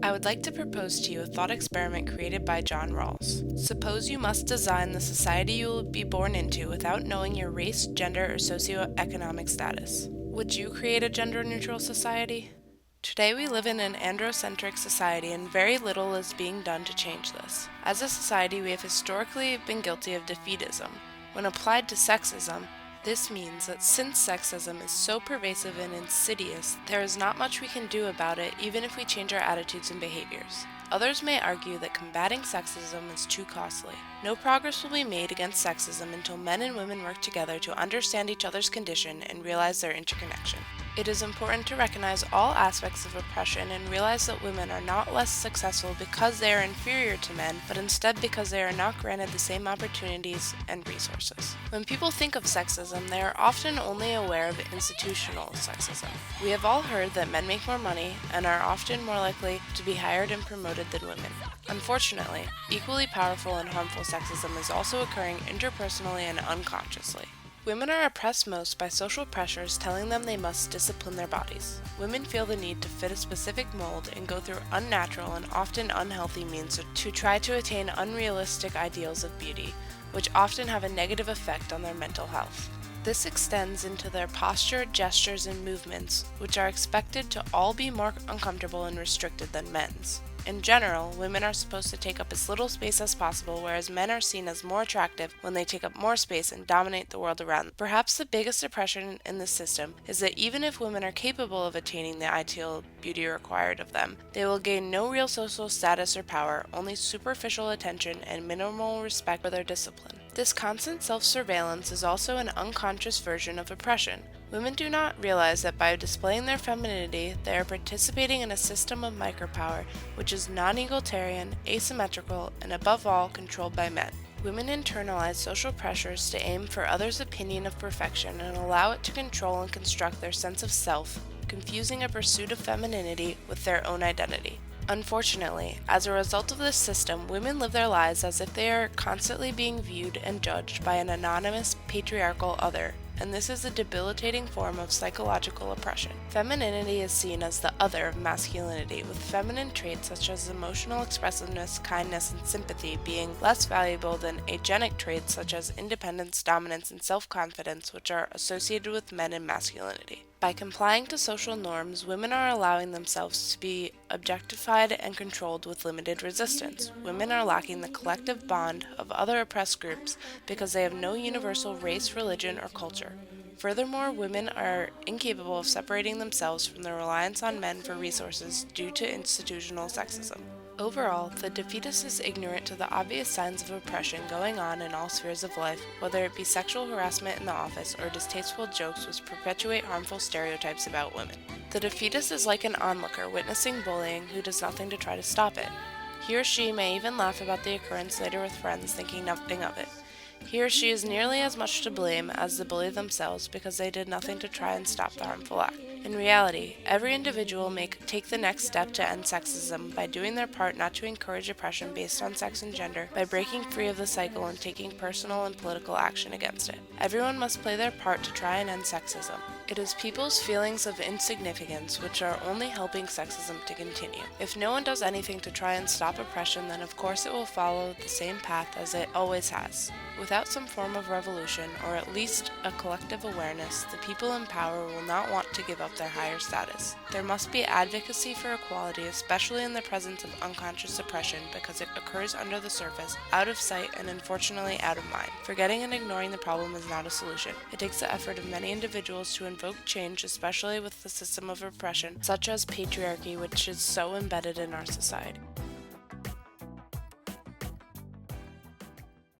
I would like to propose to you a thought experiment created by John Rawls. Suppose you must design the society you will be born into without knowing your race, gender, or socioeconomic status. Would you create a gender-neutral society? Today we live in an androcentric society and very little is being done to change this. As a society, we have historically been guilty of defeatism. When applied to sexism, this means that since sexism is so pervasive and insidious, there is not much we can do about it even if we change our attitudes and behaviors. Others may argue that combating sexism is too costly. No progress will be made against sexism until men and women work together to understand each other's condition and realize their interconnection. It is important to recognize all aspects of oppression and realize that women are not less successful because they are inferior to men, but instead because they are not granted the same opportunities and resources. When people think of sexism, they are often only aware of institutional sexism. We have all heard that men make more money and are often more likely to be hired and promoted than women. Unfortunately, equally powerful and harmful sexism is also occurring interpersonally and unconsciously. Women are oppressed most by social pressures telling them they must discipline their bodies. Women feel the need to fit a specific mold and go through unnatural and often unhealthy means to try to attain unrealistic ideals of beauty, which often have a negative effect on their mental health. This extends into their posture, gestures, and movements, which are expected to all be more uncomfortable and restricted than men's. In general, women are supposed to take up as little space as possible, whereas men are seen as more attractive when they take up more space and dominate the world around them. Perhaps the biggest oppression in this system is that even if women are capable of attaining the ideal beauty required of them, they will gain no real social status or power, only superficial attention and minimal respect for their discipline. This constant self-surveillance is also an unconscious version of oppression. Women do not realize that by displaying their femininity, they are participating in a system of micropower which is non-egalitarian, asymmetrical, and above all, controlled by men. Women internalize social pressures to aim for others' opinion of perfection and allow it to control and construct their sense of self, confusing a pursuit of femininity with their own identity. Unfortunately, as a result of this system, women live their lives as if they are constantly being viewed and judged by an anonymous, patriarchal other, and this is a debilitating form of psychological oppression. Femininity is seen as the other of masculinity, with feminine traits such as emotional expressiveness, kindness, and sympathy being less valuable than agenic traits such as independence, dominance, and self-confidence, which are associated with men and masculinity. By complying to social norms, women are allowing themselves to be objectified and controlled with limited resistance. Women are lacking the collective bond of other oppressed groups because they have no universal race, religion, or culture. Furthermore, women are incapable of separating themselves from the reliance on men for resources due to institutional sexism. Overall, the defeatist is ignorant to the obvious signs of oppression going on in all spheres of life, whether it be sexual harassment in the office or distasteful jokes which perpetuate harmful stereotypes about women. The defeatist is like an onlooker witnessing bullying who does nothing to try to stop it. He or she may even laugh about the occurrence later with friends, thinking nothing of it. He or she is nearly as much to blame as the bully themselves because they did nothing to try and stop the harmful act. In reality, every individual may take the next step to end sexism by doing their part not to encourage oppression based on sex and gender, by breaking free of the cycle and taking personal and political action against it. Everyone must play their part to try and end sexism. It is people's feelings of insignificance which are only helping sexism to continue. If no one does anything to try and stop oppression, then of course it will follow the same path as it always has. Without some form of revolution, or at least a collective awareness, the people in power will not want to give up their higher status. There must be advocacy for equality, especially in the presence of unconscious oppression, because it occurs under the surface, out of sight, and unfortunately out of mind. Forgetting and ignoring the problem is not a solution. It takes the effort of many individuals to invoke change, especially with the system of oppression, such as patriarchy, which is so embedded in our society.